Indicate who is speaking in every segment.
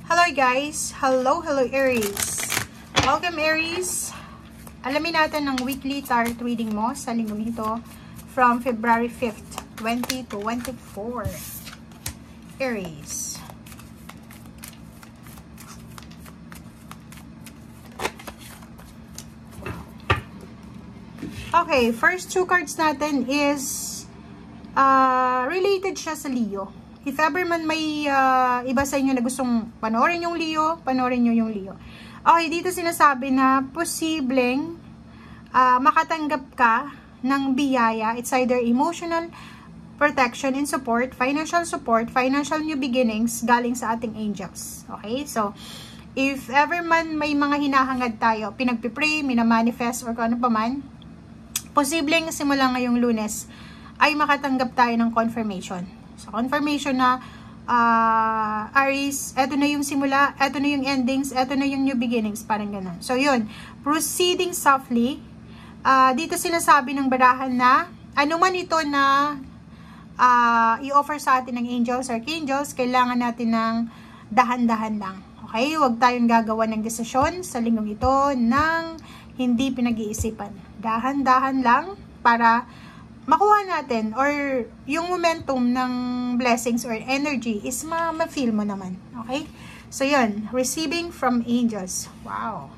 Speaker 1: Hello guys! Hello Aries! Welcome Aries! Alamin natin ang weekly tarot reading mo sa linggong ito from February 5th, 2024. Aries. Okay, first two cards natin is related siya sa Leo. If ever man may iba sa inyo na gustong panoorin yung Leo, panoorin nyo yung Leo. Okay, dito sinasabi na posibleng makatanggap ka ng biyaya. It's either emotional protection and support, financial new beginnings galing sa ating angels. Okay, so if ever man may mga hinahangad tayo, pinagpipray, minamanifest, or kung ano pa man, posibleng simula ngayong Lunes ay makatanggap tayo ng confirmation. So, confirmation na Aries, eto na yung simula, eto na yung endings, eto na yung new beginnings, parang ganun. So, yun. Proceeding softly. Dito sinasabi ng barahan na ano man ito na i-offer sa atin ng angels or archangels, kailangan natin ng dahan-dahan lang. Okay? Huwag tayong gagawa ng desisyon sa linggong ito ng hindi pinag-iisipan. Dahan-dahan lang para makuha natin or yung momentum ng blessings or energy is ma-feel mo naman. Okay? So, yun. Receiving from angels. Wow.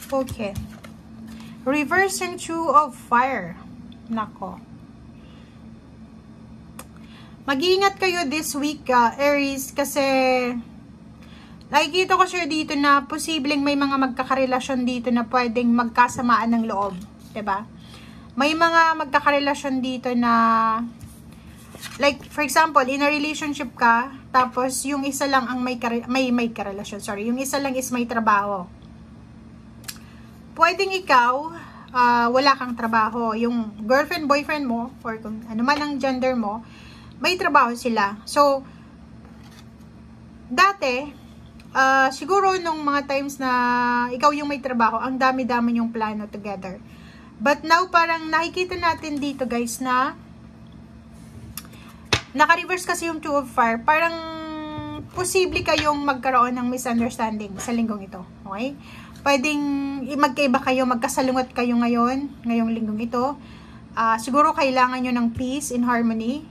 Speaker 1: Okay. Reversing Two of Fire. Nako. Mag-iingat kayo this week, Aries, kasi nakikita ko siya dito na posibleng may mga magkakarelasyon dito na pwedeng magkasamaan ng loob. 'Di ba? May mga magkakarelasyon dito na like, for example, in a relationship ka, tapos yung isa lang ang may karelasyon. Sorry, yung isa lang is may trabaho. Pwedeng ikaw, wala kang trabaho. Yung girlfriend, boyfriend mo, or kung ano man ang gender mo, may trabaho sila. So, dati, siguro nung mga times na ikaw yung may trabaho, ang dami-dami yung plano together. But now, parang nakikita natin dito guys na naka-reverse kasi yung Two of Fire. Parang posible kayong magkaroon ng misunderstanding sa linggong ito. Okay? Pwedeng magkaiba kayo, magkasalungat kayo ngayong linggong ito. Siguro kailangan nyo ng peace and harmony.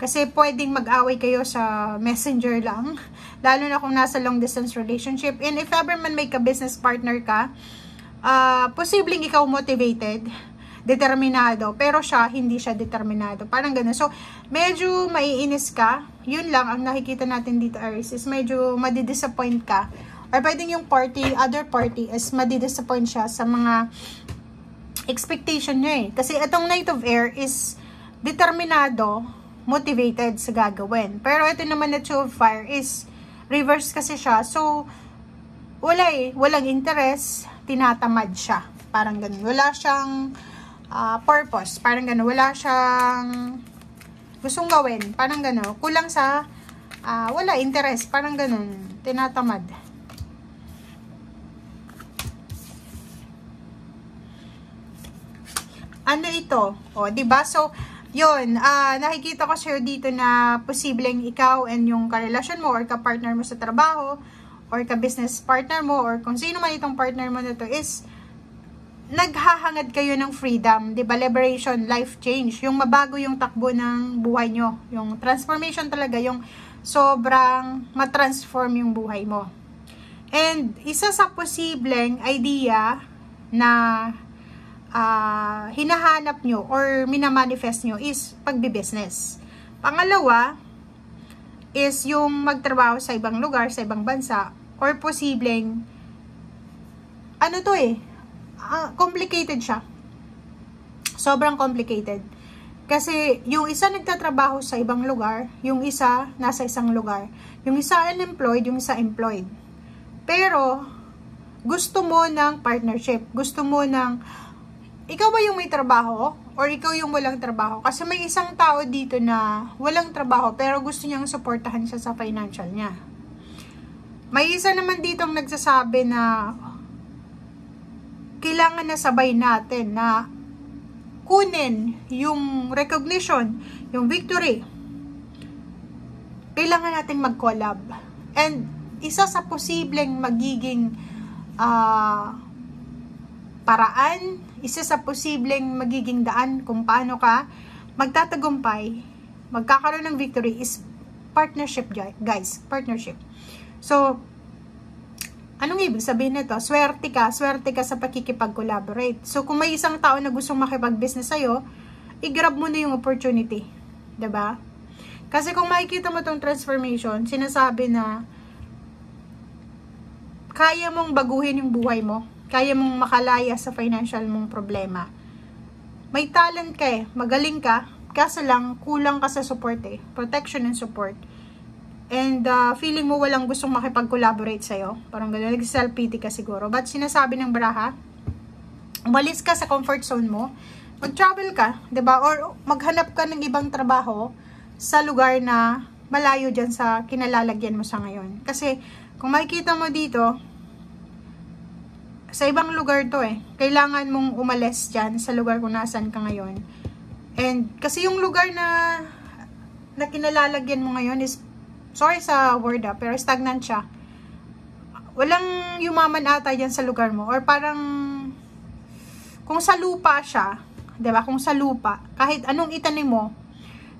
Speaker 1: Kasi pwedeng mag-away kayo sa messenger lang. Lalo na kung nasa long distance relationship. And if ever man may ka-business partner ka, posibleng ikaw motivated, determinado, pero siya, hindi siya determinado. Parang ganun. So, medyo maiinis ka. Yun lang ang nakikita natin dito, Aries, is medyo madidisappoint ka. Or pwedeng yung other party is madidisappoint siya sa mga expectation niya eh. Kasi itong Knight of Air is determinado, motivated sa gagawin. Pero ito naman na Two of Fire is reverse kasi siya. So, walang interest, tinatamad siya. Parang ganun. Wala siyang purpose. Parang ganun. Wala siyang gustong gawin. Parang ganun. Kulang sa wala interest. Parang ganun. Tinatamad. Ano ito? O, diba? So, yun, nakikita ko sir dito na posibleng ikaw and yung karelasyon mo or ka-partner mo sa trabaho or ka-business partner mo or kung sino man itong partner mo na to is naghahangad kayo ng freedom, diba? Liberation, life change. Yung mabago yung takbo ng buhay nyo. Yung transformation talaga, yung sobrang matransform yung buhay mo. And isa sa posibleng idea na hinahanap nyo or minamanifest nyo is pagbibusiness. Pangalawa is yung magtrabaho sa ibang lugar, sa ibang bansa, or posibleng ano to eh, complicated siya. Sobrang complicated. Kasi yung isa nagtatrabaho sa ibang lugar, yung isa nasa isang lugar. Yung isa unemployed, yung isa employed. Pero gusto mo ng partnership, gusto mo ng ikaw ba yung may trabaho? Or ikaw yung walang trabaho? Kasi may isang tao dito na walang trabaho pero gusto niyang suportahan siya sa financial niya. May isa naman dito ang nagsasabi na kailangan na sabay natin na kunin yung recognition, yung victory. Kailangan nating mag-collab. And isa sa posibleng magiging paraan, isa sa posibleng magiging daan kung paano ka magtatagumpay, magkakaroon ng victory is partnership, guys. Partnership. So, anong ibig sabihin nito? Swerte ka sa pakikipag-collaborate. So, kung may isang tao na gustong makipag-business sa'yo, i-grab mo na yung opportunity. 'Di ba? Kasi kung makikita mo tong transformation, sinasabi na kaya mong baguhin yung buhay mo. Kaya mong makalaya sa financial mong problema. May talent ka eh. Magaling ka. Kaso lang, kulang ka sa support eh. Protection and support. And feeling mo walang gustong makipag-collaborate sa'yo. Parang gano'n. Nag-self-pity ka siguro. But sinasabi ng baraha, umalis ka sa comfort zone mo. Mag-travel ka. 'Di ba? Or maghanap ka ng ibang trabaho sa lugar na malayo dyan sa kinalalagyan mo sa ngayon. Kasi kung makikita mo dito, sa ibang lugar to eh. Kailangan mong umalis dyan sa lugar kung nasan ka ngayon. And kasi yung lugar na kinalalagyan mo ngayon is, sorry sa word pero stagnant siya. Walang yumaman ata dyan sa lugar mo. Or parang, kung sa lupa siya, diba? Kung sa lupa, kahit anong itanim mo,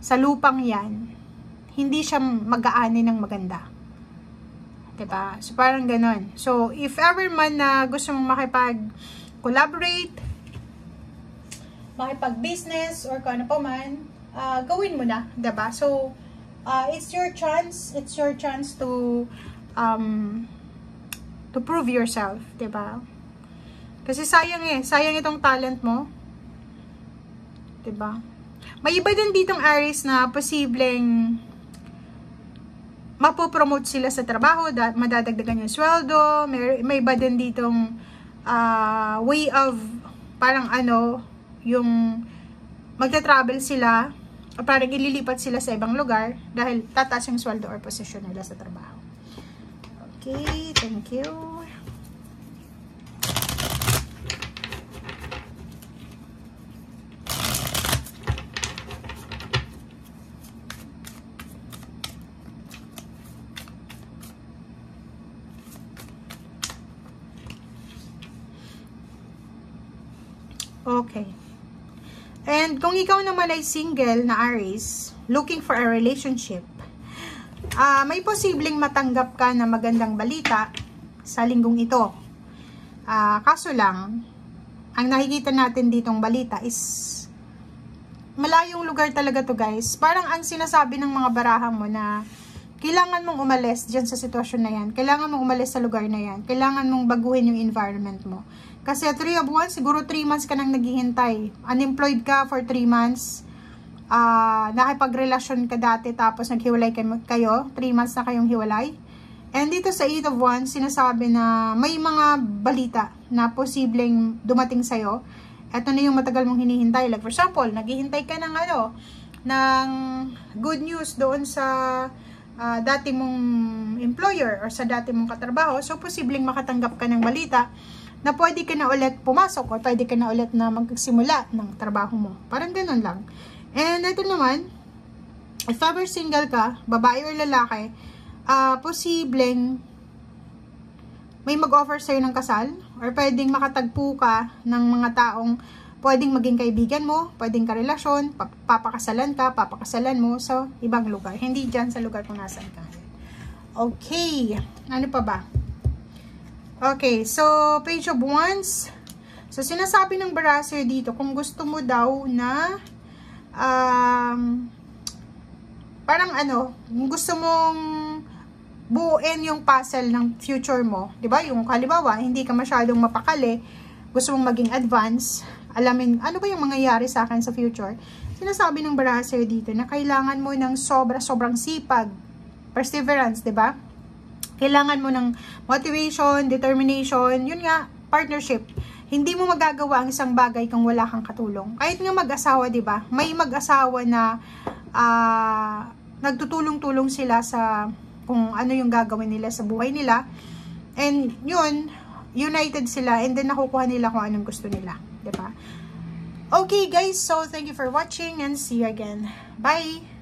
Speaker 1: sa lupang yan, hindi siya mag-aani ng maganda. Diba? So, parang ganon. So, if ever man na gusto mong makipag-collaborate, makipag-business, or kung ano pa man, gawin mo na. Diba? So, it's your chance. It's your chance to prove yourself. Diba? Kasi sayang eh. Sayang itong talent mo. Diba? May iba din ditong Aries na posibleng mapopromote sila sa trabaho, madadagdagan yung sweldo, may iba din ditong way of, parang yung magta-travel sila, o parang ililipat sila sa ibang lugar, dahil tataas yung sweldo or posisyon nila sa trabaho. Okay, thank you. Okay. And kung ikaw naman ay single na Aries, looking for a relationship, may posibleng matanggap ka na magandang balita sa linggong ito. Kaso lang, ang nakikita natin ditong balita is malayong lugar talaga to, guys. Parang ang sinasabi ng mga baraha mo na kailangan mong umalis dyan sa sitwasyon na yan. Kailangan mong umalis sa lugar na yan. Kailangan mong baguhin yung environment mo. Kasi 3 of Wands, siguro 3 months ka nang naghihintay. Unemployed ka for 3 months. Nakipagrelasyon ka dati tapos naghiwalay kayo. 3 months na kayong hiwalay. And dito sa 8 of Wands, sinasabi na may mga balita na posibleng dumating sa'yo. Ito na yung matagal mong hinihintay. Like for example, naghihintay ka ng ng good news doon sa dati mong employer or sa dati mong katrabaho. So, posibleng makatanggap ka ng balita na pwede ka na ulit pumasok or pwede ka na ulit na magsimula ng trabaho mo. Parang ganun lang. And ito naman, if ever single ka, babae or lalaki, posibleng may mag-offer sa'yo ng kasal or pwedeng makatagpo ka ng mga taong pwedeng maging kaibigan mo, pwedeng karelasyon, papakasalan mo sa ibang lugar. Hindi dyan sa lugar kung nasan ka. Okay. Ano pa ba? Okay, so Page of Wands. So sinasabi ng Barasser dito, kung gusto mo daw na parang gusto mong buuin yung puzzle ng future mo, 'di ba? Yung halimbawa, hindi ka masyadong mapakali, gusto mong maging advance, alamin ano ba yung mangyayari sa akin sa future. Sinasabi ng Barasser dito na kailangan mo ng sobrang sipag, perseverance, 'di ba? Kailangan mo ng motivation, determination, yun nga, partnership. Hindi mo magagawa ang isang bagay kung wala kang katulong. Kahit nga mag-asawa, 'di ba? May mag-asawa na nagtutulong-tulong sila sa kung ano yung gagawin nila sa buhay nila. And yun, united sila and then nakukuha nila kung anong gusto nila, 'di ba? Okay guys, so thank you for watching and see you again. Bye!